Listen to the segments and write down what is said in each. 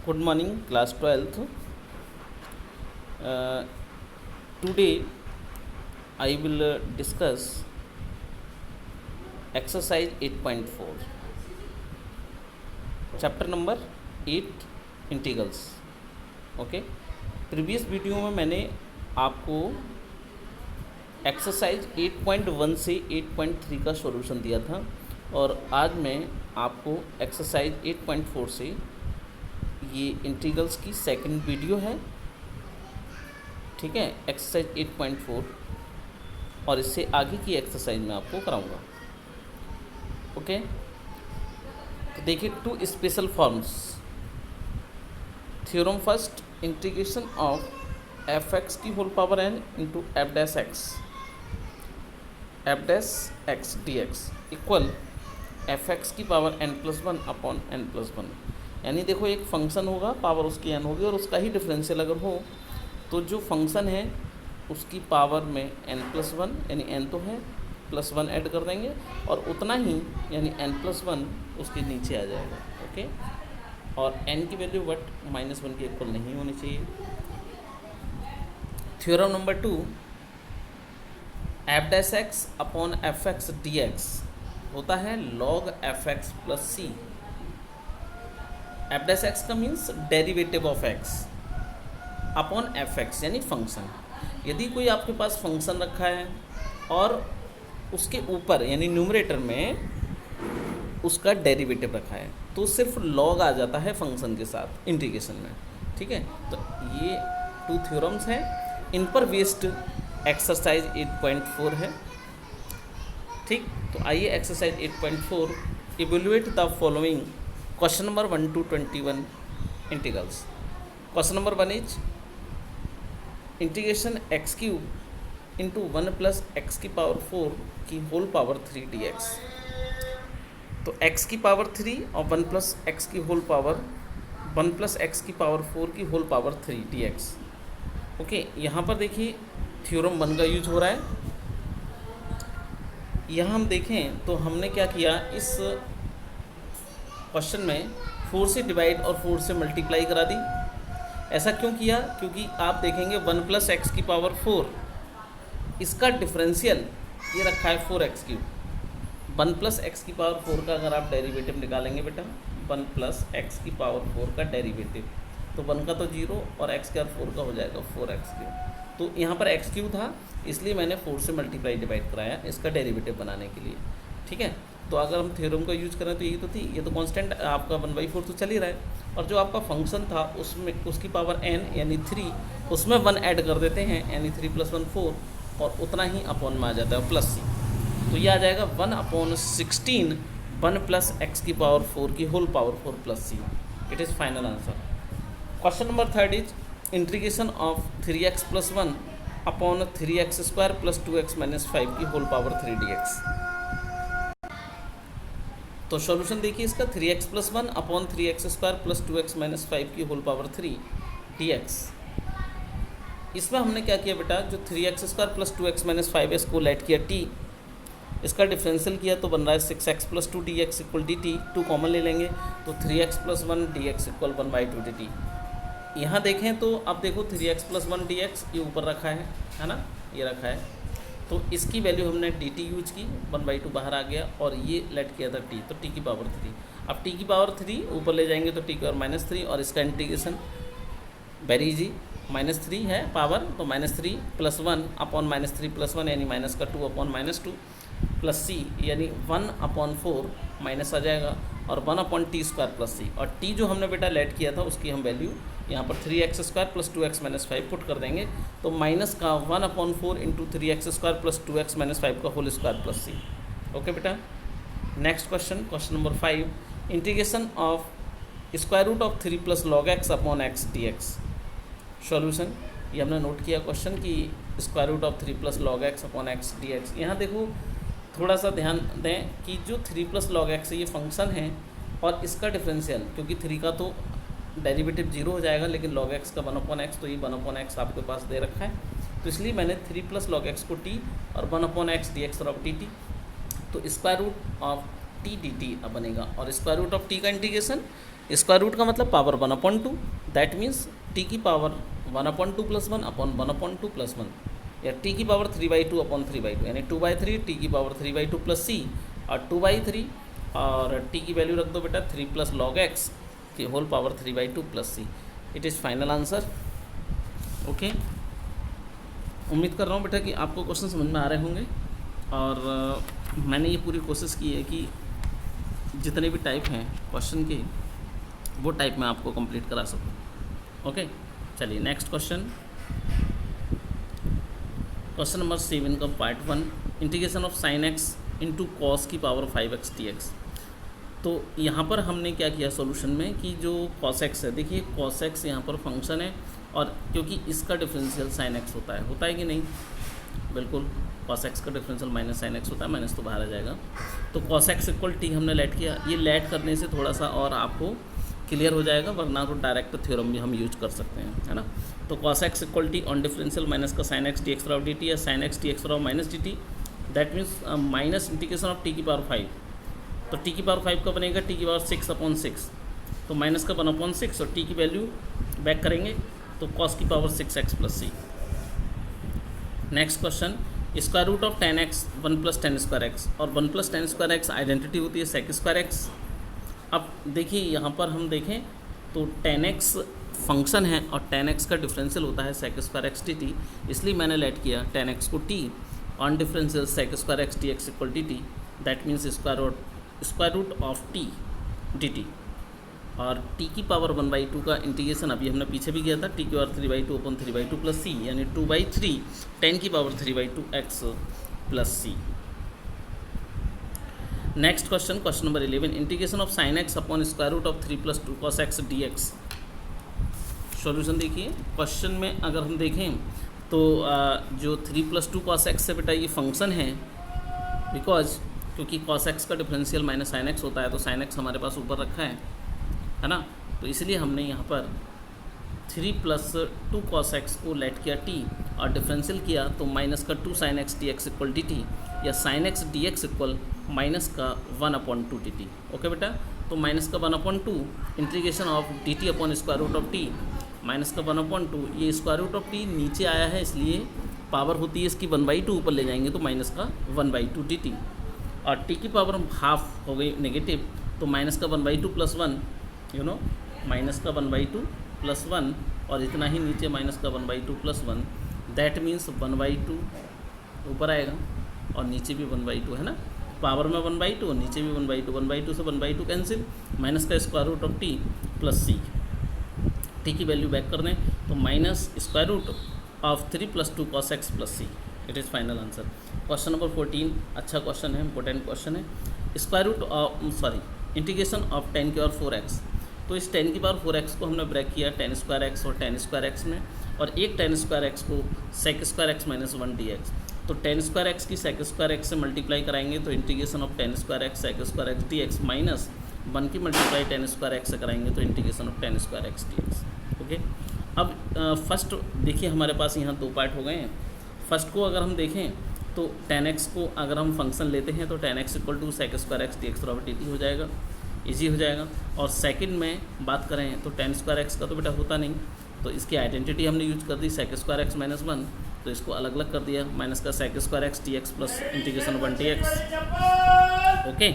Good morning, class 12th. Today I will discuss exercise 8.4, chapter number 8, integrals. Okay, previous video में मैंने आपको exercise 8.1 से 8.3 का solution दिया था और आज मैं आपको एक्सरसाइज 8.4 से ये इंटीग्रल्स की सेकंड वीडियो है, ठीक है, एक्सरसाइज 8.4 और इससे आगे की एक्सरसाइज मैं आपको कराऊंगा। ओके, तो देखिए two special forms. Theorem first, integration of f x की whole power n into f dash x d x equal f x की power n plus one upon n plus one. यानी देखो एक फंक्शन होगा, power उसकी N होगी और उसका ही डिफरेंशियल अगर हो तो जो फंक्शन है उसकी पावर में एन प्लस वन, यानी एन तो है, प्लस वन ऐड कर देंगे और उतना ही यानी एन प्लस वन उसके नीचे आ जाएगा। ओके, और एन की वैल्यू बट माइनस वन के इक्वल नहीं होनी चाहिए। Theorem number 2, F dash x upon F x d x होता है लॉग एफ एक्स प्लस सी। एफ डैश एक्स का means derivative of x upon F x यानी फंक्शन। यदि कोई आपके पास फंक्शन रखा है और उसके ऊपर यानी न्यूमरेटर में उसका डेरिवेटिव रखा है तो सिर्फ लॉग आ जाता है फंक्शन के साथ इंटीग्रेशन में, ठीक है। तो ये 2 थ्योरम्स हैं, इन पर बेस्ड एक्सरसाइज 8.4 है, ठीक। तो आइए exercise 8.4, evaluate the following question number 1 to 21 integrals. Question number 1 is integration x cube into 1 plus x की पावर 4 की होल पावर 3 डी एक्स। तो x की पावर 3 और 1 प्लस एक्स की होल पावर 1 प्लस एक्स की पावर 4 की whole power 3 d x. Okay, यहाँ पर देखिए थ्योरम 1 का यूज हो रहा है। यहाँ हम देखें तो हमने क्या किया, इस क्वेश्चन में 4 से डिवाइड और 4 से मल्टीप्लाई करा दी। ऐसा क्यों किया? क्योंकि आप देखेंगे 1 प्लस एक्स की पावर 4 इसका डिफरेंशियल ये रखा है 4x क्यूब। 1 प्लस एक्स की पावर 4 का अगर आप डेरिवेटिव निकालेंगे बेटा, 1 प्लस एक्स की पावर 4 का डेरिवेटिव, तो 1 का तो 0 और x का 4 का हो जाएगा 4x क्यूब। तो यहाँ पर x क्यूब था इसलिए मैंने 4 से मल्टीप्लाई डिवाइड कराया इसका डेरिवेटिव बनाने के लिए, ठीक है। तो अगर हम थ्योरम का यूज करें तो ये तो थी, ये तो कांस्टेंट आपका 1/4 तो चल ही रहा है और जो आपका फंक्शन था उसमें उसकी पावर n यानी 3, उसमें 1 ऐड कर देते हैं यानी 3 + 1 4 और उतना ही अपॉन में आ जाता है प्लस सी। तो ये आ जाएगा 1/16 1 प्लस एक्स की पावर 4 की whole power 4 plus c. It is final answer. Question number 3 is integration of 3x + 1 upon 3x² + 2x - 5 की होल पावर 3 dx। तो सॉल्यूशन देखिए इसका 3x + 1 अपॉन 3x² + 2x - 5 की होल पावर 3 dx। इसमें हमने क्या किया बेटा, जो 3x² + 2x - 5 इसको लेट किया t, इसका डिफरेंशियल किया तो बन रहा है 6x + 2 dx = dt। 2 कॉमन ले लेंगे तो 3x + 1 dx = 1/2 dt। यहाँ देखें तो अब देखो 3x + 1 dx ये ऊपर रखा है ना, ये रखा है, तो इसकी वैल्यू हमने dt यूज की, 1/2 बाहर आ गया और ये लेट किया था t, तो t की पावर 3। अब t की पावर 3 ऊपर ले जाएंगे तो t की पावर -3 और इसका इंटीग्रेशन वेरी इजी, -3 है पावर तो -3 + 1 अपॉन -3 + 1 यानी -2 अपॉन -2 प्लस सी यानी 1/4 माइनस आ जाएगा और 1/t² + c। और t जो हमने बेटा लेट किया था उसकी हम वैल्यू यहाँ पर 3x² + 2x - 5 पुट कर देंगे तो माइनस का 1/4 × 3x² + 2x - 5 का whole square plus c. Okay बेटा, next question, question number 5, integration of √3 + log x upon x dx। Solution ये हमने नोट किया क्वेश्चन की √3 + log x upon x dx। यहाँ देखो थोड़ा सा ध्यान दें कि जो 3 + log x ये फंक्शन है और इसका डिफरेंशियल, क्योंकि 3 का तो डेरिवेटिव 0 हो जाएगा लेकिन log x का 1/x, तो ये 1/x आपके पास दे रखा है तो इसलिए मैंने 3 + log x को t और 1/x dx और dt। तो square root of t d t अब बनेगा। और स्क्वायर रूट ऑफ टी का इंटीग्रेशन, स्क्वायर रूट का मतलब पावर 1/2, दैट मीन्स टी की पावर 1/2 + 1 अपॉन 1/2 + 1, या टी की पावर 3/2 अपॉन 3/2, यानी 2/3 टी की पावर 3/2 प्लस सी, और 2/3 और टी की वैल्यू रख दो बेटा 3 + log x की whole power 3/2 plus c. It is final answer. Okay, उम्मीद कर रहा हूँ बेटा कि आपको क्वेश्चन समझ में आ रहे होंगे, और मैंने ये पूरी कोशिश की है कि जितने भी टाइप हैं क्वेश्चन के वो टाइप मैं आपको कंप्लीट करा सकूँ। ओके, चलिए नेक्स्ट क्वेश्चन, क्वेश्चन नंबर 7 का part 1, integration of sine x into cos की पावर 5x dx। तो यहाँ पर हमने क्या किया सॉल्यूशन में कि जो cos x है, देखिए cos x यहाँ पर फंक्शन है, और क्योंकि इसका डिफरेंशियल sin x होता है कि नहीं, बिल्कुल cos x का डिफरेंशियल माइनस sin x होता है, माइनस तो बाहर आ जाएगा। तो cos x = t हमने लेट किया, ये लेट करने से थोड़ा सा और आपको क्लियर हो जाएगा, वरना तो डायरेक्ट थ्योरम भी हम यूज कर सकते हैं, है ना। तो cos x = t on differential minus का sin x dx of dt या sin x dx of minus dt, that means minus integration of t की पावर 5। तो t की पावर 5 का बनेगा t की पावर 6/6, तो माइनस का 1/6, और t की वैल्यू बैक करेंगे तो cos की power 6x + c। Next question, square root of 10x 1 + tan²x, और 1 + tan² आइडेंटिटी होती है sec²x। अब देखिए यहाँ पर हम देखें तो tan x फंक्शन है और tan x का डिफरेंशियल होता है sec² dt, इसलिए मैंने लेट किया tan x को t on differential sec² dx = dt, that means square root of t dt। और t की पावर 1/2 का इंटीग्रेशन अभी हमने पीछे भी किया था, t की पावर 3/2 अपॉन 3/2 प्लस c, यानी 2/3 10 की power 3/2 x plus c। Next question, question number 11, integration of sine x upon square root of 3 + 2 cos x dx। Solution देखिए, क्वेश्चन में अगर हम देखें तो जो 3 + 2 cos x से बेटा ये फंक्शन है, बिकॉज क्योंकि cos x का डिफरेंशियल माइनस sin x होता है, तो sin x हमारे पास ऊपर रखा है ना, तो इसलिए हमने यहाँ पर 3 + 2 cos x को लेट किया t और डिफरेंशियल किया, तो माइनस का 2 sin x dx = dt, या sin x dx = माइनस का 1/2 dt। ओके बेटा, तो माइनस का 1/2 integration of dt upon square root of t, minus का 1/2, ये स्क्वायर रूट ऑफ t नीचे आया है, इसलिए पावर होती है इसकी 1/2, ऊपर ले जाएंगे तो माइनस का 1/2 dt, और t की पावर हाफ हो गई नेगेटिव, तो माइनस का 1/2 + 1, माइनस का 1/2 + 1, और इतना ही नीचे माइनस का 1/2 + 1, दैट मीन्स 1/2 ऊपर आएगा और नीचे भी 1/2 है ना, पावर में 1/2 और नीचे भी 1/2, 1/2 से 1/2 कैंसिल, माइनस का square root of t plus c, t की वैल्यू बैक कर दें तो minus square root of 3 + 2 cos x + c। It is final answer. Question number 14 अच्छा क्वेश्चन है, इंपॉर्टेंट क्वेश्चन है। Square root of integration of 10 की power 4x, तो इस 10 की पावर 4x को हमने ब्रेक किया tan² और tan² में, और एक tan² को sec² - 1 dx, तो tan² की sec² से मल्टीप्लाई कराएंगे तो integration of tan² sec² dx minus 1 की मल्टीप्लाई tan² से कराएंगे तो integration of tan² dx। Okay, अब फर्स्ट देखिए हमारे पास यहाँ 2 पार्ट हो गए हैं। फर्स्ट को अगर हम देखें तो tan x को अगर हम फंक्शन लेते हैं तो tan x = sec² dx dt हो जाएगा, इजी हो जाएगा। और सेकंड में बात करें तो tan² का तो बेटा होता नहीं, तो इसकी आइडेंटिटी हमने यूज कर दी sec² - 1, तो इसको अलग अलग कर दिया, माइनस का sec² dx plus integration 1 dx। Okay,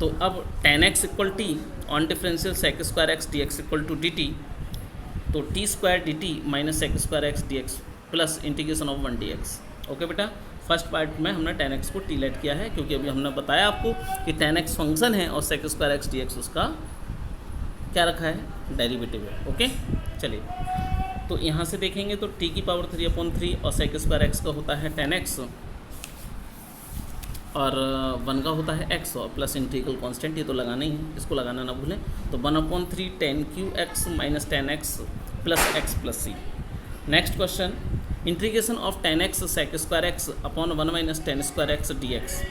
तो अब tan x = t on differential sec² dx = dt, तो t² dt minus sec² dx plus integration of 1 dx। Okay बेटा, फर्स्ट पार्ट में हमने tan x को t लेट किया है, क्योंकि अभी हमने बताया आपको कि tan x फंक्शन है और sec² dx उसका क्या रखा है, डेरिवेटिव है। ओके, चलिए तो यहाँ से देखेंगे तो t की पावर 3/3 और sec² का होता है tan x, और 1 का होता है x, और प्लस इंटीग्रल कांस्टेंट ये तो लगाना ही है, इसको लगाना ना भूलें। तो 1/3 tan³ - tan x plus x plus c। Next question, integration of tan x sec² upon 1 - tan² dx।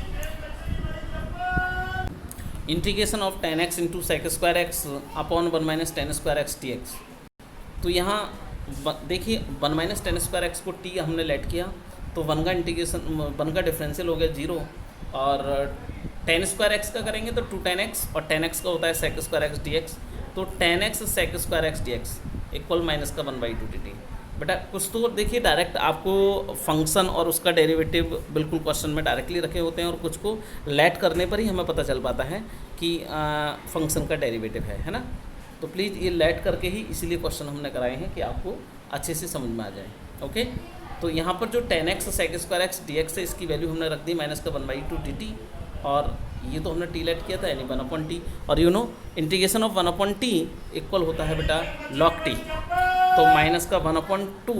Integration of tan x into sec² upon 1 - tan² dx। तो यहाँ देखिए 1 - tan² को t हमने लेट किया, तो 1 का इंटीग्रेशन 1 का डिफरेंशियल हो गया 0, और टेन स्क्वायर एक्स का करेंगे तो 2 tan x, और tan x का होता है sec स्क्वायर एक्स dx, तो tan x sec square x dx equal minus का 1/2 dt। बेटा कुछ तो देखिए डायरेक्ट आपको फंक्शन और उसका डेरिवेटिव बिल्कुल क्वेश्चन में डायरेक्टली रखे होते हैं, और कुछ को लेट करने पर ही हमें पता चल पाता है कि फंक्शन का डेरिवेटिव है ना। तो प्लीज़ ये लेट करके ही इसीलिए क्वेश्चन हमने कराए हैं कि आपको अच्छे से समझ में आ जाए। ओके, तो यहाँ पर जो tan x sec square x dx है इसकी वैल्यू हमने रख दी माइनस का 1/2 dt, और ये तो हमने टी लेट किया था यानी 1/t, और you know integration of 1/t equal होता है बेटा log t, तो माइनस का 1/2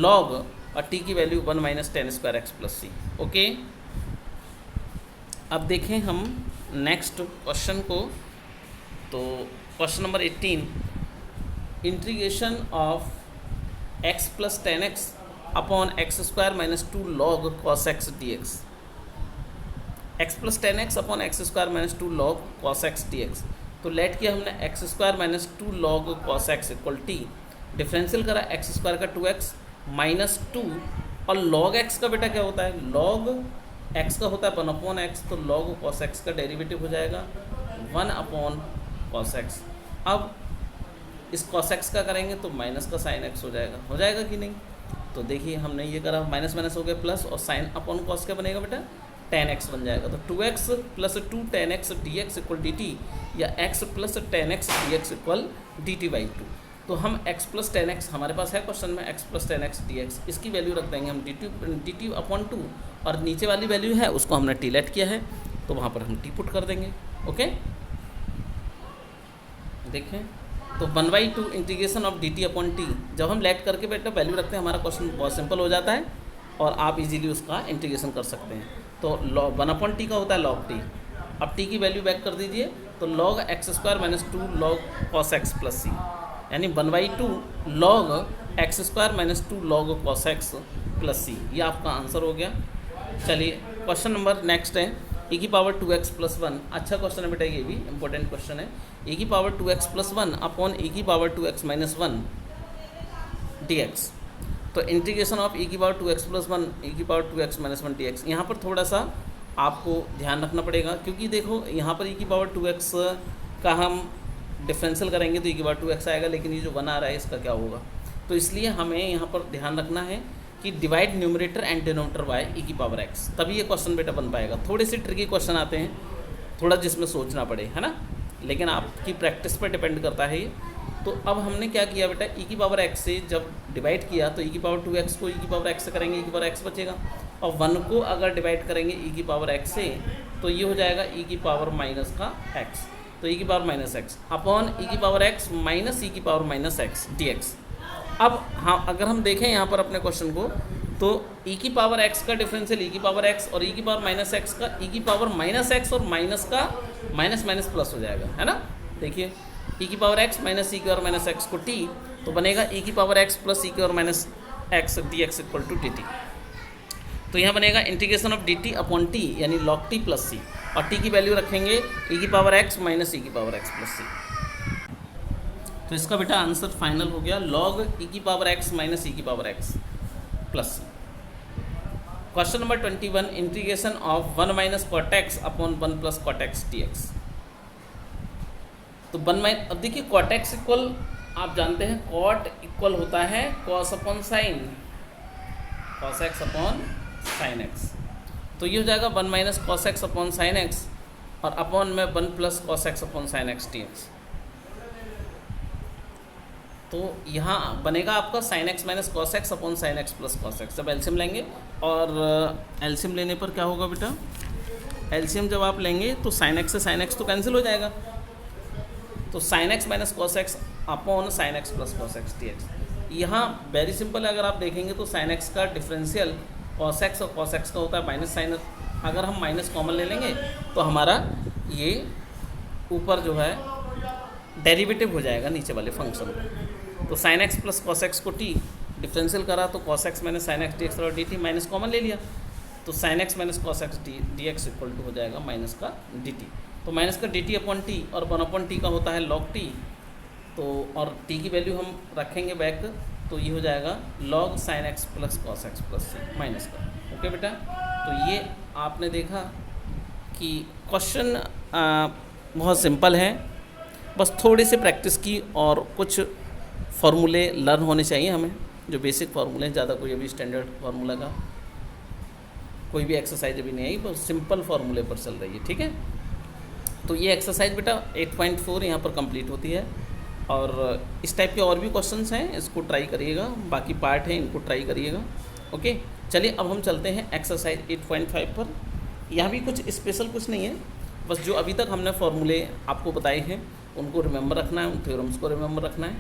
log और t की value 1 minus tan square x plus c. Okay, अब देखें हम नेक्स्ट क्वेश्चन को। तो question number 18, integration of x plus tan x upon x square minus 2 log cos x dx, x plus tan x upon x square minus 2 log cos x dx। तो let किया हमने x square minus 2 log cos x equal t, differential करा x square का 2x minus 2, और log x का बेटा क्या होता है, log x का होता है 1/x, तो log cos x का डेरिवेटिव हो जाएगा 1/cos x। अब इस cos x का करेंगे तो माइनस का sin x हो जाएगा कि नहीं। तो देखिए हमने ये करा, माइनस माइनस हो गया प्लस, और sin अपॉन cos क्या बनेगा बेटा, tan x बन जाएगा। तो 2x plus 2 tan x dx equal dt, या x plus tan x dx equal dt/2। तो हम x प्लस tan x हमारे पास है क्वेश्चन में, x plus tan x dx, इसकी वैल्यू रख देंगे हम dt/2, और नीचे वाली वैल्यू है उसको हमने टी लेट किया है तो वहाँ पर हम टी पुट कर देंगे। ओके, देखें तो 1/2 इंटीग्रेशन ऑफ dt/t, जब हम लेट करके बेटा वैल्यू रखते हैं हमारा क्वेश्चन बहुत सिंपल हो जाता है और आप इजीली उसका इंटीग्रेशन कर सकते हैं। तो 1/t का होता है log t, अब t की वैल्यू बैक कर दीजिए, तो log x square minus 2 log cos x plus c, यानी 1/2 log x square minus 2 log cos x plus c, ये आपका आंसर हो गया। चलिए क्वेश्चन नंबर नेक्स्ट है e⁻2x प्लस 1। अच्छा क्वेश्चन है बेटा, ये भी इंपॉर्टेंट क्वेश्चन है। e⁻2x plus 1 upon e⁻2x minus 1 dx, तो integration of e⁻2x plus 1 e⁻2x minus 1 dx। यहाँ पर थोड़ा सा आपको ध्यान रखना पड़ेगा, क्योंकि देखो यहाँ पर e⁻2x का हम डिफरेंशियल करेंगे तो e⁻2x आएगा, लेकिन ये जो 1 आ रहा है इसका क्या होगा। तो इसलिए हमें यहाँ पर ध्यान रखना है कि divide numerator and denominator by e⁻x, तभी ये क्वेश्चन बेटा बन पाएगा। थोड़े से ट्रिकी क्वेश्चन आते हैं, थोड़ा जिसमें सोचना पड़े, है ना, लेकिन आपकी प्रैक्टिस पर डिपेंड करता है ये। तो अब हमने क्या किया बेटा, e⁻x से जब डिवाइड किया तो e⁻2x को e⁻x से करेंगे, e⁻x बचेगा, और 1 को अगर डिवाइड करेंगे e⁻x से तो ये हो जाएगा e⁻x, तो e⁻x upon e⁻x minus e⁻x dx। अब हाँ, अगर हम देखें यहाँ पर अपने क्वेश्चन को, तो e⁻x का डिफरेंशियल e⁻x और e⁻x का e⁻x और माइनस का माइनस माइनस प्लस हो जाएगा, है ना। देखिए e⁻x माइनस e⁻x को t, तो बनेगा e⁻x plus e⁻x dx equal to dt। तो यहाँ बनेगा इंटीग्रेशन ऑफ dt/t यानी log t प्लस c, और t की वैल्यू रखेंगे e⁻x minus e⁻x plus c। तो इसका बेटा आंसर फाइनल हो गया log e⁻x minus e⁻x plus c. Question number 21, integration of 1 minus cot x upon 1 plus cot x dx। तो 1 minus, अब देखिए cot x इक्वल आप जानते हैं cot इक्वल होता है cos upon sine, cos x upon sine x, तो ये हो जाएगा 1 minus cos x upon sine x, और अपॉन में 1 plus cos x upon sine x dx। तो यहाँ बनेगा आपका sin x minus cos x upon sine x plus cos x। जब एलसीएम लेंगे, और एलसीएम लेने पर क्या होगा बेटा, एलसीएम जब आप लेंगे तो sin x से sin x तो कैंसिल हो जाएगा, तो sin x minus cos x upon sin x plus cos x dx। यहाँ वेरी सिंपल है, अगर आप देखेंगे तो sin x का डिफरेंशियल cos x और cos x का होता है माइनस साइन, अगर हम माइनस कॉमन ले लेंगे तो हमारा ये ऊपर जो है डेरिवेटिव हो जाएगा नीचे वाले फंक्शन का। तो sin x plus cos x को t डिफरेंशियल करा तो cos x minus sin x dx और dt, माइनस कॉमन ले लिया तो sin x minus cos x dx equal to हो जाएगा माइनस का dt। तो माइनस का dt अपॉन t और 1/t का होता है log t, तो और t की वैल्यू हम रखेंगे बैक, तो ये हो जाएगा log sin x plus cos x plus c minus का। ओके बेटा, तो ये आपने देखा कि क्वेश्चन बहुत सिंपल है, बस थोड़ी सी प्रैक्टिस की और कुछ फार्मूले लर्न होने चाहिए हमें, जो बेसिक फार्मूले हैं। ज़्यादा कोई अभी स्टैंडर्ड फार्मूला का कोई भी एक्सरसाइज अभी नहीं आई, बस सिंपल फार्मूले पर चल रही है, ठीक है। तो ये एक्सरसाइज बेटा 8.4 यहाँ पर कंप्लीट होती है, और इस टाइप के और भी क्वेश्चंस हैं, इसको ट्राई करिएगा, बाकी पार्ट हैं इनको ट्राई करिएगा। ओके, चलिए अब हम चलते हैं एक्सरसाइज 8.5 पर। यहाँ भी कुछ स्पेशल कुछ नहीं है, बस जो अभी तक हमने फार्मूले आपको बताए हैं उनको रिमेंबर रखना है, उन थ्योरम्स को रिमेंबर रखना है,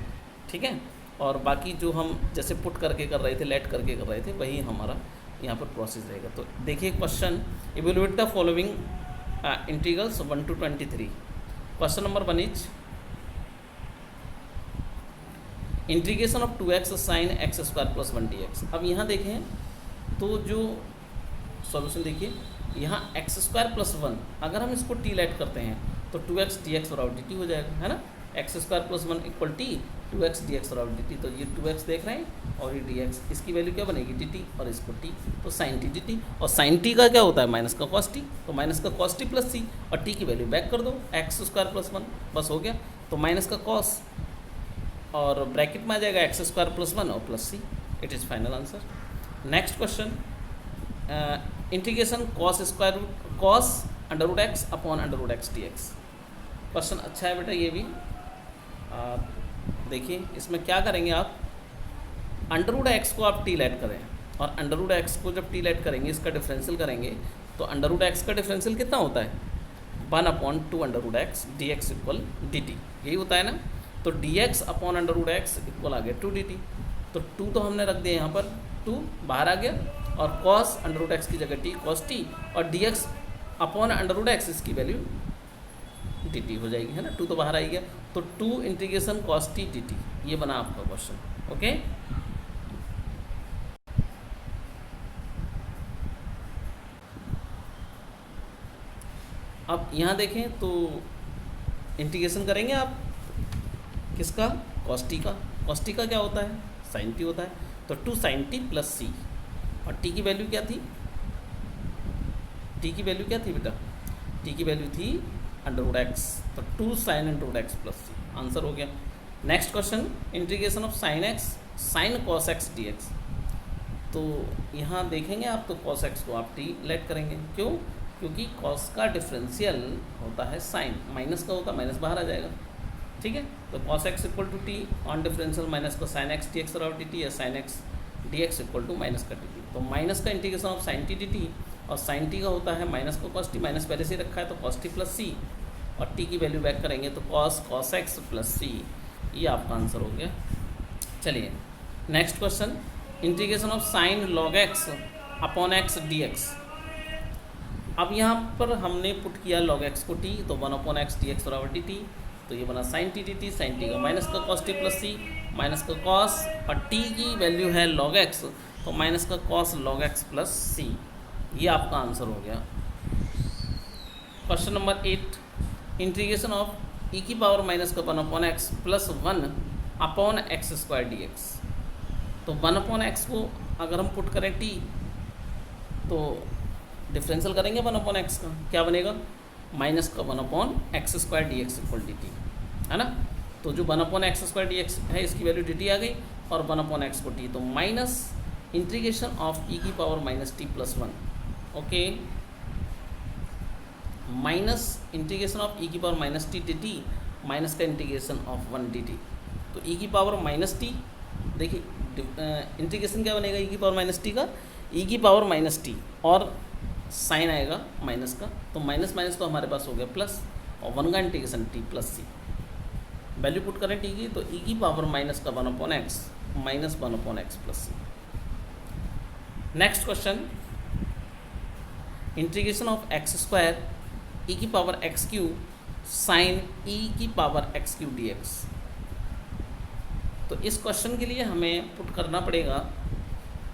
ठीक है। और बाकी जो हम जैसे पुट करके कर रहे थे, लेट करके कर रहे थे, वही हमारा यहाँ पर प्रोसेस रहेगा। तो देखिए question, evaluate the following integrals 1 to 23। Question number 1 is integration of 2x sine x square plus 1 dx। अब यहाँ देखें तो जो सॉल्यूशन देखिए, यहाँ एक्स स्क्वायर प्लस 1, अगर हम इसको टी लेट करते हैं तो 2x dx और dt हो जाएगा, है ना। X square plus 1 equal T 2x dx और dt, तो ये 2x देख रहे हैं और ये dx, इसकी वैल्यू क्या बनेगी dt, और इसको t, तो sin t dt। और sin t का क्या होता है माइनस का cos t, तो माइनस का cos t प्लस c, और t की वैल्यू बैक कर दो एक्स स्क्वायर प्लस 1, बस हो गया। तो माइनस का cos और ब्रैकेट में आ जाएगा एक्स स्क्वायर प्लस 1 और plus c, it is final answer. Next question, integration cos under root x upon under root x dx। क्वेश्चन अच्छा है बेटा ये भी। देखिए इसमें क्या करेंगे आप, अंडर रूट एक्स को आप टी लेट करें, और अंडर रूट एक्स को जब टी लेट करेंगे इसका डिफरेंशियल करेंगे, तो अंडर रूट एक्स का डिफरेंशियल कितना होता है 1/2 under root x dx equal dt, यही होता है ना। तो dx upon under root x equal आ गया 2 dt, तो 2 तो हमने रख दिया यहाँ पर, 2 बाहर आ गया, और cos अंडर रूट एक्स की जगह t cos t, और dx upon under root x इसकी वैल्यू dt हो जाएगी, है ना। 2 तो बाहर आ गया, तो 2 इंटीग्रेशन cos t dt, ये बना आपका क्वेश्चन। ओके, अब यहाँ देखें तो इंटीग्रेशन करेंगे आप किसका, cos t का। cos t का क्या होता है sin t होता है, तो 2 sin t प्लस c, और t की वैल्यू क्या थी, t की वैल्यू क्या थी बेटा, t की वैल्यू थी अंडर रूट एक्स, तो 2 sin under root x plus c, answer हो गया। Next question, integration of sin x sin cos x dx। तो यहाँ देखेंगे आप तो cos x को आप t लेट करेंगे, क्यों, क्योंकि cos का डिफरेंशियल होता है sin, माइनस का होता है, माइनस बाहर आ जाएगा, ठीक है। तो cos x equal to t on differential minus का sin x dx और dt, या sin x dx equal to minus का dt। तो माइनस का integration of sin t dt, और sin t का होता है माइनस का cos t, माइनस पहले से ही रखा है तो cos t प्लस c, और t की वैल्यू बैक करेंगे तो cos x प्लस c, ये आपका आंसर हो गया। चलिए next question, integration of sin log x upon x dx। अब यहाँ पर हमने पुट किया log x को t, तो 1/x dx बराबर dt, तो ये बना sin t dt, sin t का माइनस का cos t plus c, minus का cos, और t की वैल्यू है log x, तो माइनस का cos log x plus c, ये आपका आंसर हो गया। Question number 8, integration of e की पावर माइनस का 1/x plus 1 upon x square dx। तो 1/x को अगर हम पुट करें t, तो डिफरेंशियल करेंगे 1/x का, क्या बनेगा माइनस का 1/x square dx equal dt, है ना। तो जो 1/x स्क्वायर dx है इसकी वैल्यू dt आ गई, और 1/x को t, तो माइनस इंटीग्रेशन ऑफ e की power minus t plus 1, okay, minus integration of e की power minus T dt, minus का इंटीग्रेशन ऑफ 1 dt। तो e की पावर माइनस टी, देखिए इंटीग्रेशन क्या बनेगा e की पावर माइनस टी का, e की पावर माइनस टी, और साइन आएगा माइनस का, तो माइनस माइनस तो हमारे पास हो गया प्लस, और 1 का integration t plus c, value put करें टी की, तो e की पावर माइनस का 1/x minus 1/x plus c. Next question, integration of x square e की power x cube sine e की पावर एक्स क्यू dx। तो इस question के लिए हमें पुट करना पड़ेगा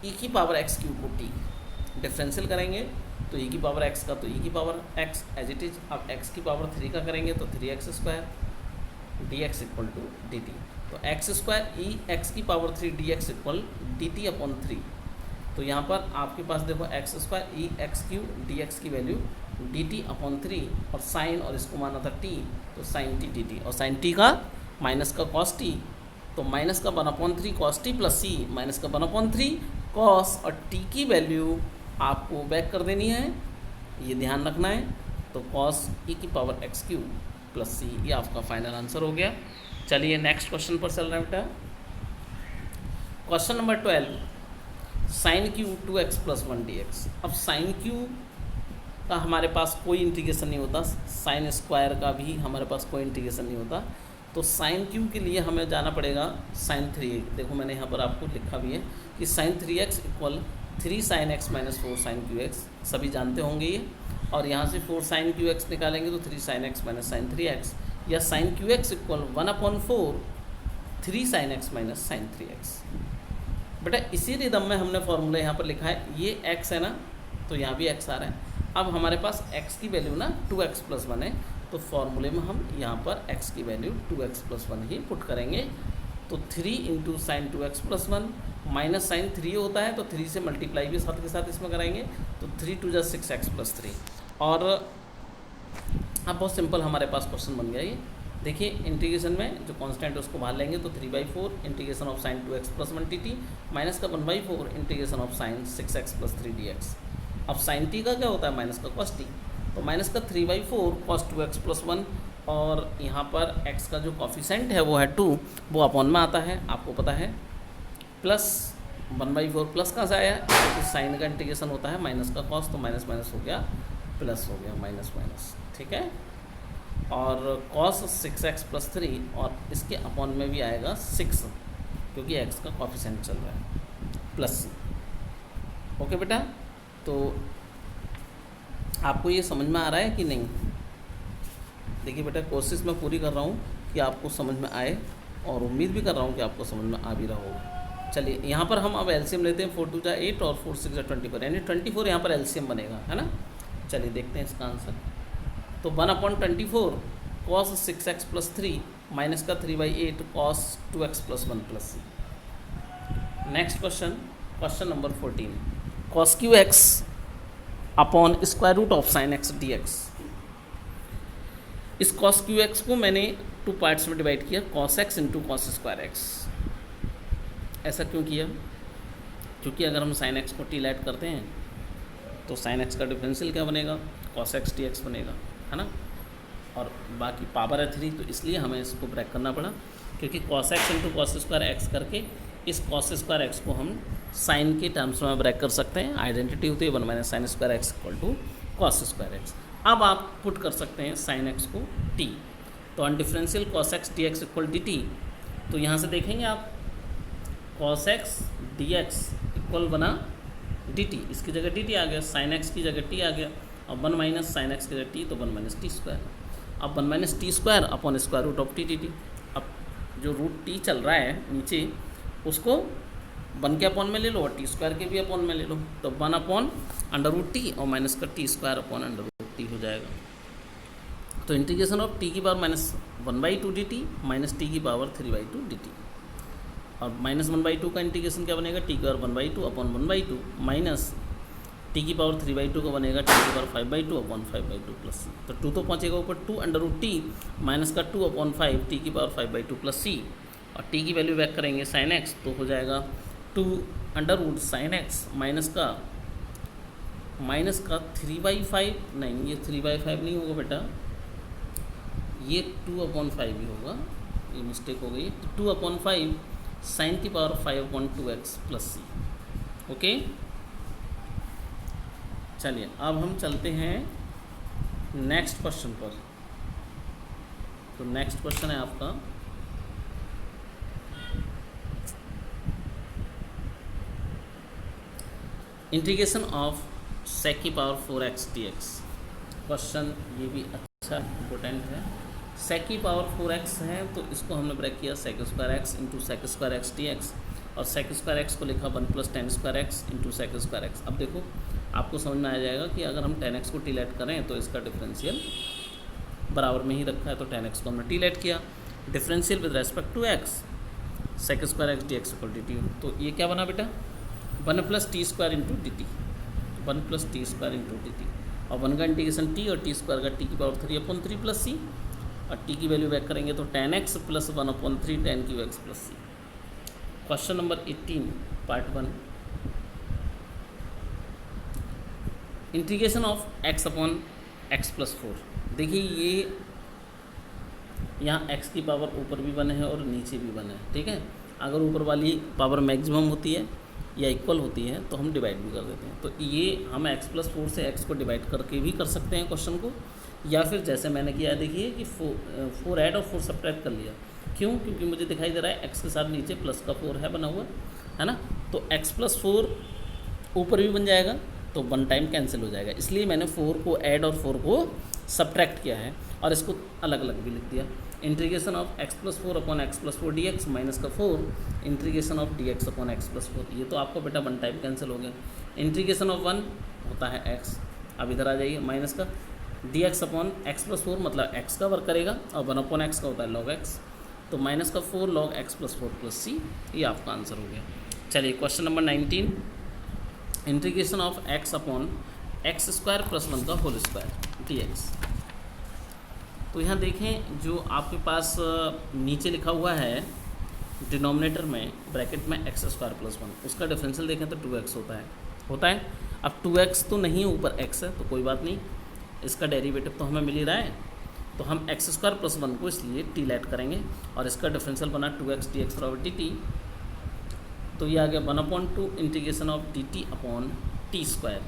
e की पावर एक्स क्यू को t, डिफरेंशियल करेंगे तो e की पावर x का, तो e की power x as it is. अब x की पावर 3 का करेंगे तो 3x square dx equal to dt। तो एक्स स्क्वायर ई एक्स की power 3 dx equal dt upon 3। तो यहाँ पर आपके पास देखो x square e x cube dx की वैल्यू डी टी अपॉन 3 और साइन और इसको माना था टी, तो साइन टी डी टी, और साइन टी का माइनस का कॉस टी, तो माइनस का 1/3 कॉस टी प्लस सी माइनस का 1/3 कॉस, और टी की वैल्यू आपको बैक कर देनी है, ये ध्यान रखना है। तो कॉस ई की power x Q plus c, ये आपका फाइनल आंसर हो गया। चलिए नेक्स्ट क्वेश्चन पर चल रहे हैं बेटा। Question number 12, sine cube 2x plus 1 dx। अब साइन क्यू का हमारे पास कोई इंटीग्रेशन नहीं होता, साइन स्क्वायर का भी हमारे पास कोई इंटीग्रेशन नहीं होता, तो साइन क्यू के लिए हमें जाना पड़ेगा साइन 3x। देखो मैंने यहाँ पर आपको लिखा भी है कि sine 3x equal 3 sin x minus 4 sin qx, सभी जानते होंगे ये। और यहाँ से 4 sin qx निकालेंगे तो 3 sin x minus sin 3x, या sin qx equal 1/4 3 sin x minus sin 3x। बेटा इसी रिदम में हमने फॉर्मूला यहाँ पर लिखा है, ये x है ना, तो यहाँ भी x आ रहा है। अब हमारे पास x की वैल्यू ना 2x प्लस 1 है, तो फॉर्मूले में हम यहाँ पर x की वैल्यू 2x प्लस 1 ही पुट करेंगे। तो 3 into sine 2x plus 1 minus sine 3 होता है, तो 3 से मल्टीप्लाई भी साथ के साथ इसमें कराएंगे, तो 3 2 6x प्लस 3। और अब बहुत सिंपल हमारे पास क्वेश्चन बन गया ये। देखिए इंटीग्रेशन में जो कांस्टेंट है उसको बाहर लेंगे, तो 3/4 integration of sine 2x plus 1 dt minus का 1/4 integration of sign 6x plus 3 dx। अब साइन t का क्या होता है, माइनस का कॉस t, तो माइनस का 3/4 कॉस 2x प्लस 1, और यहाँ पर x का जो कॉफिशेंट है वो है 2, वो अपॉन में आता है आपको पता है, प्लस 1/4 प्लस कहाँ से आया, क्योंकि साइन का इंटीग्रेशन होता है माइनस का कॉस, तो माइनस माइनस हो गया प्लस हो गया, माइनस माइनस, ठीक है। और कॉस 6x प्लस 3, और इसके अपॉन में भी आएगा 6, क्योंकि x का कॉफिशेंट चल रहा है, प्लस। ओके बेटा, तो आपको ये समझ में आ रहा है कि नहीं? देखिए बेटा कोशिश मैं पूरी कर रहा हूँ कि आपको समझ में आए, और उम्मीद भी कर रहा हूँ कि आपको समझ में आ भी रहा होगा। चलिए यहाँ पर हम अब एलसीएम लेते हैं, 4 2 जा 8 और 4 6 जा 24, यानी 24 यहाँ पर एलसीएम बनेगा, है ना। चलिए देखते हैं इसका आंसर। तो 1/24 कॉस 6x प्लस 3 माइनस का 3/8 cos 2x plus 1 plus c. Next question, question number 14, cos cube x upon square root of sine x d x. इस कॉस क्यू एक्स को मैंने 2 पार्ट्स में डिवाइड किया, cos x into cos square x. ऐसा क्यों किया? क्योंकि अगर हम साइन एक्स को टी लाइट करते हैं तो साइन एक्स का डिफरेंशियल क्या बनेगा, कॉस एक्स टी एक्स बनेगा, है ना। और बाकी पावर है 3, तो इसलिए हमें इसको ब्रेक करना पड़ा, क्योंकि cos x into cos square x करके इस कॉस स्क्वायर एक्स को हम साइन के टर्म्स में ब्रेक कर सकते हैं। आइडेंटिटी होती है 1 minus sine square x equal to cos square x. अब आप पुट कर सकते हैं साइन एक्स को टी, तो on differential cos x d x equal D T, t यहाँ से देखेंगे आप cos x d x equal बना डी टी, इसकी जगह डी टी आ गया, साइन एक्स की जगह टी आ गया, और 1 माइनस साइन एक्स की जगह टी, तो 1 माइनस टी स्क्वायर। अब 1 minus t square upon square root of t t t. अब जो रूट टी चल रहा है नीचे, उसको 1 के अपॉन में ले लो और टी स्क्वायर के भी अपॉन में ले लो, तो 1 अपॉन अंडर रूट टी और माइनस का t square upon under root t हो जाएगा। तो इंटीग्रेशन ऑफ टी की power minus 1/2 d t minus t की पावर 3/2 डी टी, और माइनस 1/2 का इंटीग्रेशन क्या बनेगा, टी की पावर 1/2 अपॉन 1/2 माइनस टी की पावर 3/2 का बनेगा टी की पावर 5/2 अपॉन 5/2 प्लस सी। तो 2 तो पहुँचेगा ऊपर, 2 अंडर रूट टी माइनस का 2 अपॉन 5 टी की पावर 5/2 प्लस सी, और टी की वैल्यू बैक करेंगे साइन एक्स, तो हो जाएगा 2 under root sine x minus का 3/5, नहीं ये 3/5 नहीं होगा बेटा, ये 2/5 ही होगा, ये मिस्टेक हो गई। तो 2/5 साइन की power 5/2x plus c. Okay, चलिए अब हम चलते हैं नेक्स्ट क्वेश्चन पर। तो नेक्स्ट क्वेश्चन है आपका इंटीग्रेशन ऑफ सेक की पावर 4x dx। क्वेश्चन ये भी अच्छा इम्पोर्टेंट है। सेक की पावर 4x है, तो इसको हमने ब्रेक किया sec square x into sec square x d x, और सेक स्क्वायर एक्स को लिखा 1 + tan square x into sec square x. अब देखो आपको समझ में आ जाएगा कि अगर हम tan x को टी लेट करें तो इसका डिफरेंशियल बराबर में ही रखा है, तो tan x को हमने टी लेट किया, differential with respect to x, sec square x d x equal D T. तो ये क्या बना बेटा, 1 + t² into d t, 1 + t² into d t. और 1 का इंटीग्रेशन टी और टी स्क्वायर का टी की पावर 3/3 प्लस सी, और टी की वैल्यू बैक करेंगे तो tan x plus 1/3 tan cube x plus c. Question number 18 part 1, integration of x upon x plus 4। देखिए ये यहाँ x की पावर ऊपर भी 1 है और नीचे भी 1 है, ठीक है। अगर ऊपर वाली पावर मैक्सिमम होती है या इक्वल होती है तो हम डिवाइड भी कर देते हैं। तो ये हम x प्लस 4 से x को डिवाइड करके भी कर सकते हैं क्वेश्चन को, या फिर जैसे मैंने किया देखिए कि 4 ऐड और 4 सब्ट्रैक्ट कर लिया। क्यों? क्योंकि मुझे दिखाई दे रहा है x के साथ नीचे प्लस का 4 है बना हुआ, है ना। तो x प्लस 4 ऊपर भी बन जाएगा तो 1 टाइम कैंसिल हो जाएगा, इसलिए मैंने 4 को ऐड और 4 को सब्ट्रैक्ट किया है और इसको अलग अलग भी लिख दिया। Integration of x plus 4 upon x plus 4 D x minus का 4 integration of D x upon x plus 4। ये तो आपका बेटा 1 टाइम कैंसिल हो गया। इंटीग्रेशन ऑफ 1 होता है x, अब इधर आ जाइए माइनस का D x upon x plus 4 मतलब x का वर्क करेगा और 1 अपॉन एक्स का होता है लॉग x, तो माइनस का 4 log x plus 4 plus c, ये आपका आंसर हो गया। चलिए question number 19, integration of x upon x square plus 1 का होल स्क्वायर डी एक्स। तो यहाँ देखें जो आपके पास नीचे लिखा हुआ है डिनोमिनेटर में ब्रैकेट में एक्स स्क्वायर प्लस 1, उसका डिफरेंशियल देखें तो 2x होता है। अब 2x तो नहीं है, ऊपर x है तो कोई बात नहीं, इसका डेरिवेटिव तो हमें मिल ही रहा है, तो हम एक्स स्क्वायर प्लस 1 को इसलिए टी लेट करेंगे और इसका डिफरेंशियल बना 2x dx बराबर dt। तो ये आ गया 1/2 integration of dt upon T square,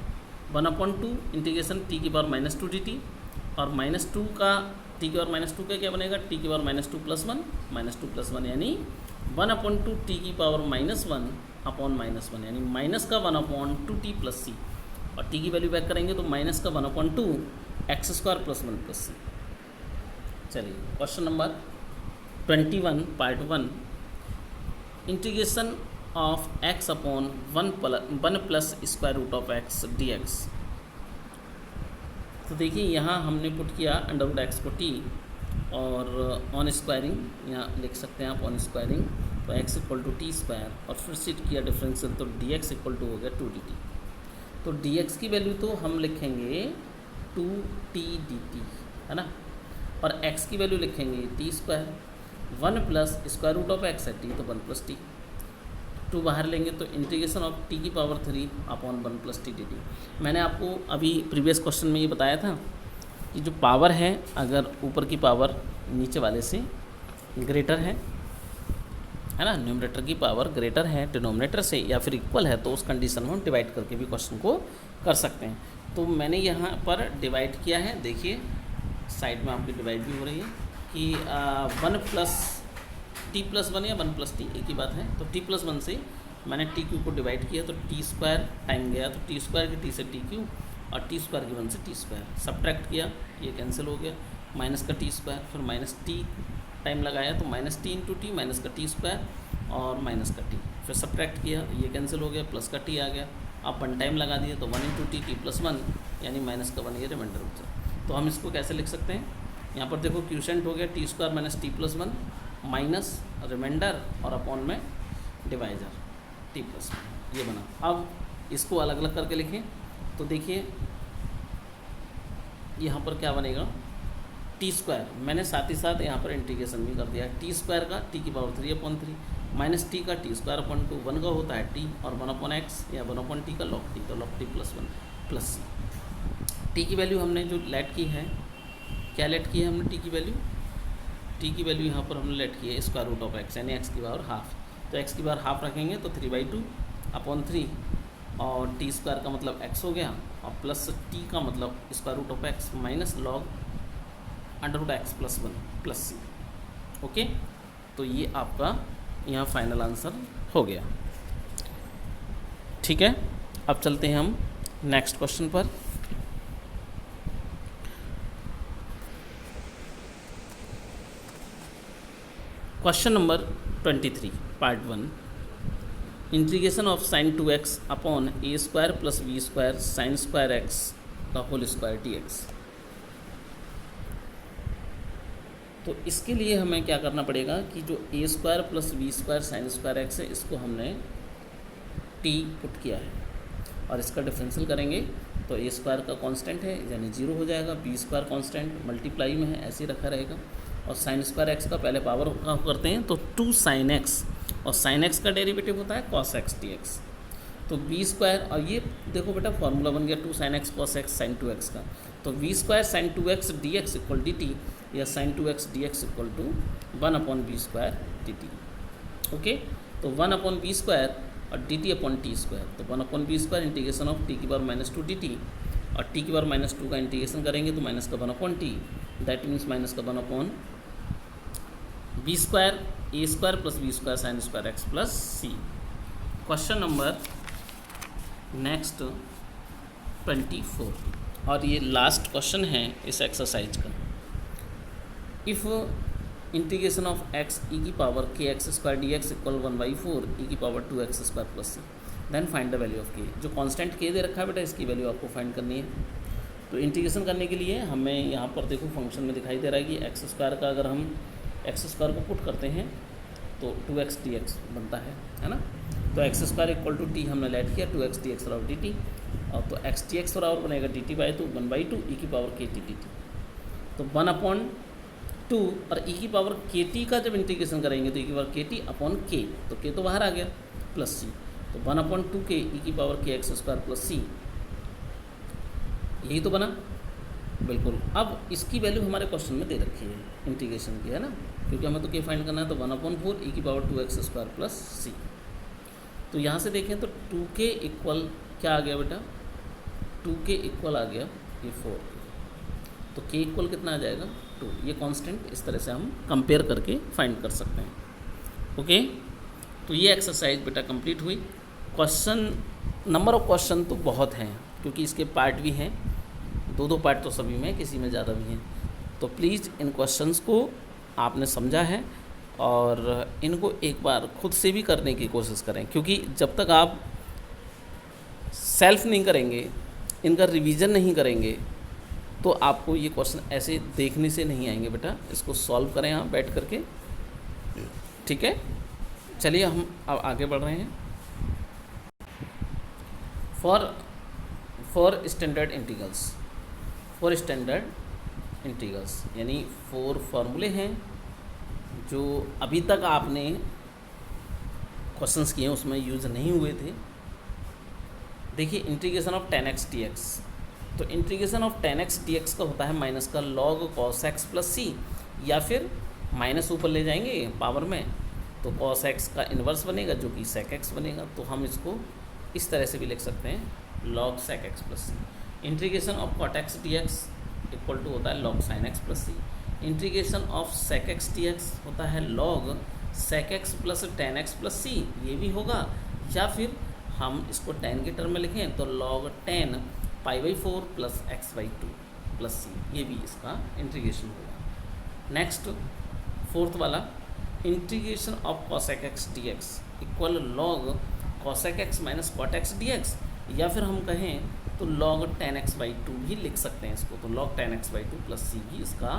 1/2 integration T की पावर -2 dt, और -2 का टी की पावर -2 का क्या बनेगा, टी की पावर -2 प्लस 1 यानी 1/2 टी की पावर -1 अपॉन -1 यानी माइनस का 1/2 टी प्लस सी, और टी की वैल्यू बैक करेंगे तो माइनस का 1/2 x square plus 1 plus c. चलिए question number 21 part 1, integration of x upon 1 plus square root of x d x. तो देखिए यहाँ हमने पुट किया अंडर एक्स को टी और ऑन स्क्वायरिंग यहाँ लिख सकते हैं आप ऑन स्क्वायरिंग, तो x equal to t square और फिर सीट किया डिफरेंशियल तो dx इक्वल टू हो गया 2dt। तो dx की वैल्यू तो हम लिखेंगे 2t dt, है ना, और x की वैल्यू लिखेंगे t square, 1 plus square root of x है टी तो 1 प्लस टी, 2 बाहर लेंगे तो इंटीग्रेशन ऑफ टी की power 3 upon 1 plus t d t. मैंने आपको अभी प्रीवियस क्वेश्चन में ये बताया था कि जो पावर है अगर ऊपर की पावर नीचे वाले से ग्रेटर है ना, न्यूमरेटर की पावर ग्रेटर है डिनोमिनेटर से या फिर इक्वल है, तो उस कंडीशन में हम डिवाइड करके भी क्वेश्चन को कर सकते हैं। तो मैंने यहाँ पर डिवाइड किया है, देखिए साइड में आपकी डिवाइड भी हो रही है कि 1 प्लस टी प्लस 1 या 1 प्लस टी एक ही बात है। तो टी प्लस 1 से मैंने टी क्यू को डिवाइड किया तो टी स्क्वायर टाइम गया, तो टी स्क्वायर की टी से टी क्यू और टी स्क्वायर की 1 से टी स्क्वायर, सब्ट्रैक्ट किया ये कैंसिल हो गया, माइनस का टी स्क्वायर, फिर माइनस टी टाइम लगाया तो minus T into T minus का टी स्क्वायर और माइनस का टी, फिर सब्ट्रैक्ट किया ये कैंसिल हो गया, प्लस का टी आ गया, आप 1 टाइम लगा दिए तो 1 इंटू टी टी प्लस 1 यानी माइनस का 1 ये रिमाइंडर हो जाए। तो हम इसको कैसे लिख सकते हैं, यहाँ पर देखो क्यूशेंट हो गया T square minus T plus 1 minus remainder और अपॉन में डिवाइजर टी प्लस 1 ये बना। अब इसको अलग अलग करके लिखें तो देखिए यहाँ पर क्या बनेगा, टी स्क्वायर मैंने साथ ही साथ यहाँ पर इंटीग्रेशन भी कर दिया है, टी स्क्वायर का टी की पावर 3/3 माइनस टी का टी स्क्वायर अपॉन 2 1 का होता है टी और 1 अपॉन एक्स या 1 अपॉन टी का लॉग टी, तो लॉग टी प्लस 1 प्लस सी। टी की वैल्यू हमने जो लेट की है, क्या लेट की है हमने टी की वैल्यू, टी की वैल्यू यहाँ पर हमने लेट की है स्क्वायर रूट ऑफ एक्स यानी एक्स की पावर हाफ, तो एक्स की पावर हाफ रखेंगे तो 3/2 अपॉन 3 और टी स्क्वायर का मतलब एक्स हो गया और प्लस टी का मतलब square root of x minus log under root x plus 1 plus c. Okay, तो ये आपका यहाँ फाइनल आंसर हो गया। ठीक है, अब चलते हैं हम नेक्स्ट क्वेश्चन पर। Question number 23 part 1, integration of sine 2x upon a square plus b square sine square x का होल स्क्वायर डी एक्स। तो इसके लिए हमें क्या करना पड़ेगा कि जो a square plus b square sine square x है इसको हमने टी पुट किया है और इसका डिफरेंशियल करेंगे तो ए स्क्वायर का कांस्टेंट है यानी 0 हो जाएगा, बी स्क्वायर कांस्टेंट मल्टीप्लाई में है ऐसे ही रखा रहेगा, और साइन स्क्वायर एक्स का पहले पावर का करते हैं तो 2 sin x, और sin x का डेरिवेटिव होता है cos x dx। तो बी स्क्वायर, और ये देखो बेटा फॉर्मूला बन गया 2 sin x cos x sin 2x का, तो v square sin 2x dx equal dt या sin 2x dx equal to 1/b square dt। Okay, तो 1/b स्क्वायर और dt अपॉन टी स्क्वायर, तो 1/b square integration of t की power -2 dt, और t की power -2 का integration करेंगे तो माइनस का 1/t, दैट मीन्स माइनस का 1/b square a square plus b square sine square x plus c. Question number next 24, और ये लास्ट क्वेश्चन है इस एक्सरसाइज का। If integration of x e की power k x square d x equal 1/4 e की power 2x square plus c, then find the value of k. जो constant के दे रखा है बेटा, इसकी वैल्यू आपको फाइंड करनी है। तो इंटीग्रेशन करने के लिए हमें यहाँ पर देखो फंक्शन में दिखाई दे रहा है कि एक्स स्क्वायर का अगर हम एक्स स्क्वायर को पुट करते हैं तो 2x dx बनता है ना। तो x square equal to t हमने लेट किया, 2x dx बराबर dt, और तो x dx बराबर बनेगा dt/2 1/2 e की पावर kt dt। तो 1/2 और e की पावर kt का जब इंटीग्रेशन करेंगे तो e की पावर kt अपॉन k, तो k तो बाहर आ गया प्लस c, तो 1/2 k e की power k x square plus c, यही तो बना बिल्कुल। अब इसकी वैल्यू हमारे क्वेश्चन में दे रखी है इंटीग्रेशन की, है ना, क्योंकि हमें तो k फाइंड करना है, तो 1/4 e की power 2x square plus c। तो यहाँ से देखें तो 2k इक्वल क्या आ गया बेटा, 2k इक्वल आ गया ये 4, तो k इक्वल कितना आ जाएगा 2। ये कांस्टेंट इस तरह से हम कंपेयर करके फाइंड कर सकते हैं। ओके, तो ये एक्सरसाइज बेटा कंप्लीट हुई। क्वेश्चन नंबर ऑफ क्वेश्चन तो बहुत हैं, क्योंकि इसके पार्ट भी हैं, 2-2 पार्ट तो सभी में, किसी में ज़्यादा भी हैं। तो प्लीज़ इन क्वेश्चंस को आपने समझा है और इनको एक बार खुद से भी करने की कोशिश करें, क्योंकि जब तक आप सेल्फ नहीं करेंगे, इनका रिवीजन नहीं करेंगे, तो आपको ये क्वेश्चन ऐसे देखने से नहीं आएंगे बेटा। इसको सॉल्व करें आप बैठ करके, ठीक है। चलिए हम अब आगे बढ़ रहे हैं। For standard integrals, for standard integrals यानी 4 फार्मूले हैं जो अभी तक आपने क्वेश्चंस किए उसमें यूज़ नहीं हुए थे। देखिए, इंटीग्रेशन ऑफ 10x dx, तो इंटीग्रेशन ऑफ 10x dx का होता है माइनस का log cos x प्लस सी, या फिर माइनस ऊपर ले जाएंगे पावर में तो cos x का इन्वर्स बनेगा जो कि sec x बनेगा। तो हम इसको इस तरह से भी लिख सकते हैं log sec x plus c. Integration of cot x dx equal to होता है log sin x plus c. Integration of sec x dx होता है log sec x plus tan x plus c, ये भी होगा, या फिर हम इसको tan के टर्म में लिखें तो log tan π/4 plus x/2 plus c, ये भी इसका इंटीग्रेशन होगा। नेक्स्ट 4th वाला, integration of cosec x dx equal log cosec x minus cot x dx, या फिर हम कहें तो log tan x/2 भी लिख सकते हैं इसको, तो log tan x/2 प्लस सी भी इसका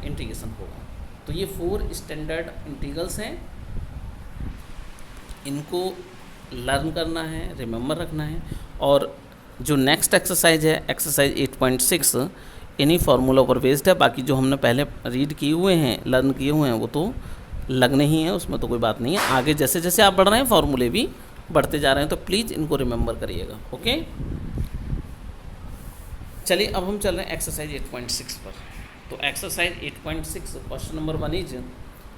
इंटीग्रेशन होगा। तो ये 4 स्टैंडर्ड इंटीग्रल्स हैं, इनको लर्न करना है, रिमेंबर रखना है। और जो नेक्स्ट एक्सरसाइज है एक्सरसाइज 8.6 इन्हीं फार्मूला पर बेस्ड है। बाकी जो हमने पहले रीड किए हुए हैं, लर्न किए हुए हैं, वो तो लगने ही हैं, उसमें तो कोई बात नहीं है। आगे जैसे जैसे आप बढ़ रहे हैं फार्मूले भी बढ़ते जा रहे हैं, तो प्लीज़ इनको रिमेंबर करिएगा। ओके, चलिए अब हम चल रहे हैं एक्सरसाइज 8.6 पर। तो exercise 8.6 question number 1 is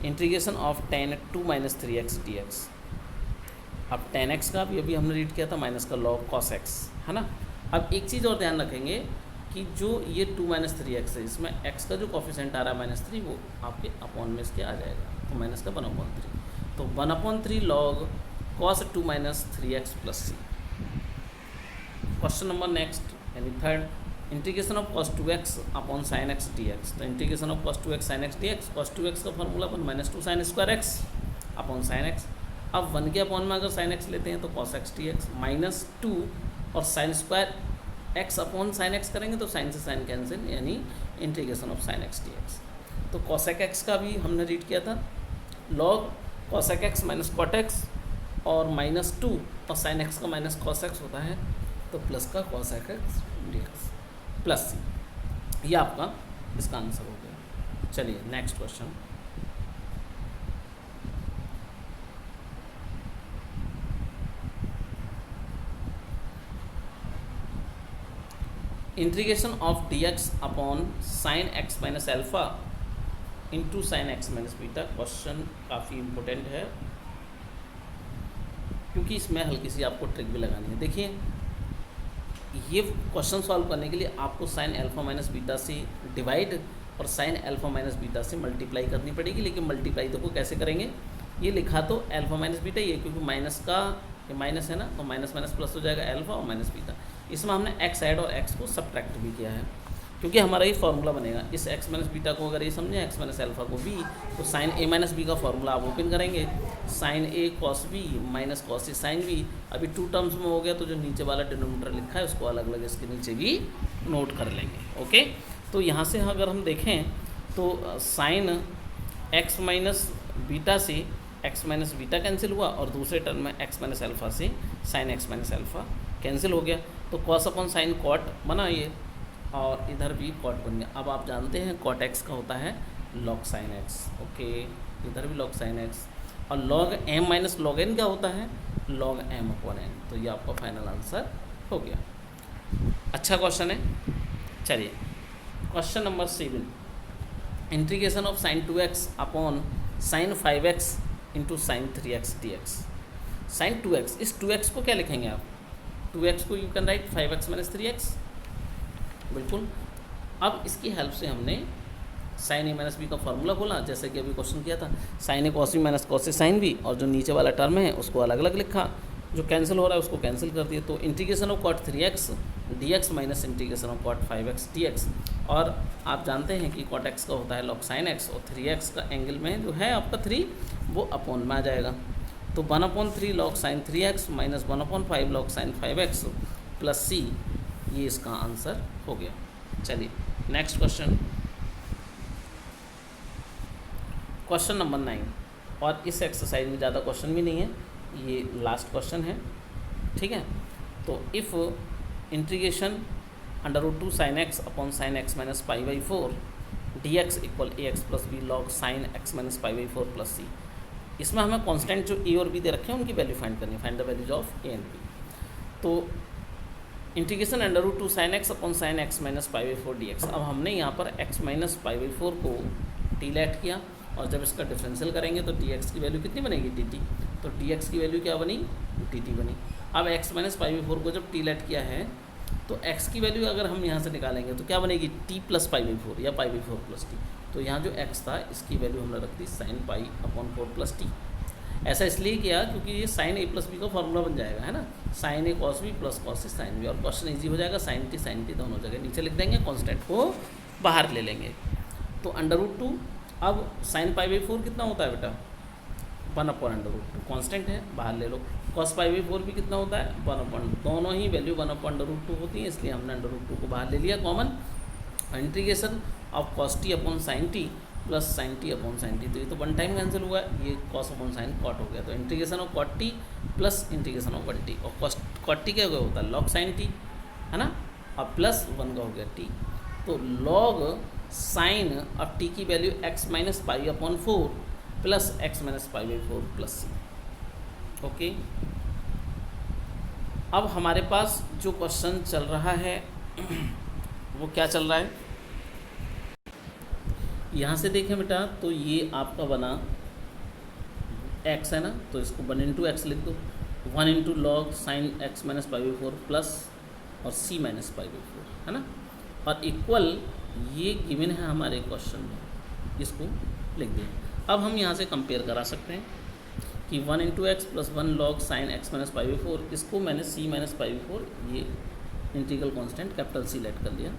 integration of tan 2 - 3x dx। अब tan x का भी अभी हमने रीड किया था माइनस का log cos x, है ना। अब एक चीज़ और ध्यान रखेंगे कि जो ये 2 - 3x है, इसमें x का जो कॉफिशेंट आ रहा है -3, वो आपके अपॉन में इसके आ जाएगा, तो माइनस का 1/3, तो 1/3 log cos 2 - 3x plus c. Question number next यानी 3rd, integration of cos 2x upon sin x dx। तो integration of cos 2x sin x dx, cos 2x का फॉर्मूला अपन -2 sin square x upon sin x। अब 1 के upon में अगर sin x लेते हैं तो cos x dx, -2 और sin square x upon sin x करेंगे तो sin से sin कैंसिल, यानी integration of sin x dx। तो cosec x का भी हमने रीड किया था, log cosec x minus cot x और -2 और sin x का माइनस cos x होता है तो प्लस का cos x dx plus c, ये आपका इसका आंसर हो गया। चलिए next question. Integration of dx upon sine x minus alpha into sine x minus beta. Question काफ़ी इम्पोर्टेंट है क्योंकि इसमें हल्की सी आपको ट्रिक भी लगानी है। देखिए ये क्वेश्चन सॉल्व करने के लिए आपको साइन अल्फा माइनस बीटा से डिवाइड और साइन अल्फा माइनस बीटा से मल्टीप्लाई करनी पड़ेगी। लेकिन मल्टीप्लाई देखो कैसे करेंगे, ये लिखा तो अल्फा माइनस बीटा ये, क्योंकि माइनस का ये माइनस है ना, तो माइनस माइनस प्लस हो जाएगा अल्फा और माइनस बीटा। इसमें हमने एक्स ऐड और एक्स को सब्ट्रैक्ट भी किया है क्योंकि हमारा ये फार्मूला बनेगा। इस एक्स माइनस बीटा को अगर ये समझें एक्स माइनस अल्फा को बी, तो साइन ए माइनस बी का फार्मूला आप ओपन करेंगे, sign A cos B minus cos A sine B. अभी टू टर्म्स में हो गया तो जो नीचे वाला डिनोमिनेटर लिखा है उसको अलग अलग इसके नीचे भी नोट कर लेंगे। ओके, तो यहाँ से अगर हम देखें तो साइन एक्स माइनस बीटा से एक्स माइनस बीटा कैंसिल हुआ और दूसरे टर्म में एक्स माइनस अल्फा से sign x minus alpha cancel हो गया, तो कॉस अपॉन साइन कॉट बना ये, और इधर भी कॉट बन गया। अब आप जानते हैं कॉट एक्स का होता है लॉग साइन एक्स। ओके, इधर भी लॉग साइन एक्स, और log m minus log n क्या होता है, लॉग एम अपॉन एन। तो ये आपका फाइनल आंसर हो गया। अच्छा क्वेश्चन है। चलिए question number 7, integration of sine 2x upon sine 5x into sine 3x dx। Sine 2x, इस 2x को क्या लिखेंगे आप, 2x को you can write 5x minus 3x, बिल्कुल। अब इसकी हेल्प से हमने साइन ए माइनस बी का फार्मूला खोला, जैसे कि अभी क्वेश्चन किया था, sign A cos B minus cos A sine B, और जो नीचे वाला टर्म है उसको अलग अलग लिखा, जो कैंसिल हो रहा है उसको कैंसिल कर दिया। तो integration of cot 3x dx minus integration of cot 5x dx। और आप जानते हैं कि कॉट x का होता है लॉग साइन x, और 3x का एंगल में जो है आपका 3 वो अपॉन में आ जाएगा। तो 1/3 log sign 3x minus 1/5 log sign 5x plus c, ये इसका आंसर हो गया। चलिए नेक्स्ट क्वेश्चन, क्वेश्चन नंबर 9। और इस एक्सरसाइज में ज़्यादा क्वेश्चन भी नहीं है, ये लास्ट क्वेश्चन है, ठीक है। तो if integration √2 sine x upon sine x minus π/4 dx equal ax plus b log sine x minus π/4 plus c. इसमें हमें कांस्टेंट जो ए और बी दे रखे हैं उनकी वैल्यू फाइंड करनी है, find the values of a and b. तो integration √2 sine x upon sine x minus π/4 dx। अब हमने यहाँ पर x माइनस π/4 को टी लेट किया, और जब इसका डिफरेंशियल करेंगे तो dx की वैल्यू कितनी बनेगी, dt। तो dx की वैल्यू क्या बनी, dt बनी। अब x माइनस π/4 को जब टी लेट किया है तो x की वैल्यू अगर हम यहाँ से निकालेंगे तो क्या बनेगी, t प्लस π/4 या π/4 प्लस टी। तो यहाँ जो x था इसकी वैल्यू हमने रख दी साइन π/4 प्लस टी। ऐसा इसलिए किया क्योंकि ये साइन ए प्लस बी का फॉर्मूला बन जाएगा, है ना, sign A cos B plus cos A sine B, और क्वेश्चन ईजी हो जाएगा। साइन टी दोनों जगह नीचे लिख देंगे, कांस्टेंट को बाहर ले लेंगे। तो √2, अब साइन π/4 कितना होता है बेटा, 1/√2, कांस्टेंट है, बाहर ले लो। कॉस π/4 भी कितना होता है, 1/, दोनों ही वैल्यू 1/√2 होती है, इसलिए हमने √2 को बाहर ले लिया common. Integration of cos T upon sine T plus sign T upon sine T, तो ये तो वन टाइम कैंसिल हुआ है, ये कॉस अपॉन साइन कॉट हो गया। तो integration of cot t plus integration of 1t, और कॉट टी क्या होता है, लॉग साइन टी, है ना, और प्लस 1 का हो गया टी। तो लॉग साइन अब टी की value x minus π/4 plus x minus π/4 plus c। Okay, अब हमारे पास जो क्वेश्चन चल रहा है वो क्या चल रहा है, यहाँ से देखें बेटा, तो ये आपका बना x है ना, तो इसको 1 × x लिख दो, 1 × log sine x minus π/4 plus और c माइनस π/4, है ना, और इक्वल ये गिवन है हमारे क्वेश्चन में, इसको लिख दें। अब हम यहाँ से कंपेयर करा सकते हैं कि 1 × x plus 1 log sine x minus π/4, इसको मैंने c माइनस π/4 ये integral constant capital C let कर लिया,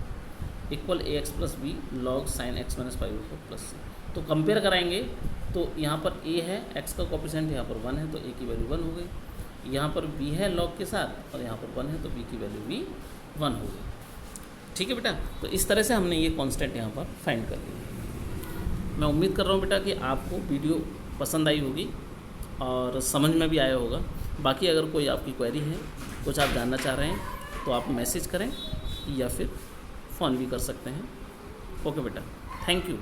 equal ax plus b log sine x minus π/4 plus c। तो कंपेयर कराएंगे तो यहाँ पर a है, x का कोफिशिएंट यहाँ पर 1 है तो a की वैल्यू 1 हो गई, यहाँ पर b है लॉग के साथ और यहाँ पर 1 है तो b की वैल्यू भी 1 हो गई। ठीक है बेटा, तो इस तरह से हमने ये कांस्टेंट यहाँ पर फाइंड कर लिया। मैं उम्मीद कर रहा हूँ बेटा कि आपको वीडियो पसंद आई होगी और समझ में भी आया होगा। बाकी अगर कोई आपकी क्वेरी है, कुछ आप जानना चाह रहे हैं तो आप मैसेज करें या फिर फ़ोन भी कर सकते हैं। ओके बेटा, थैंक यू।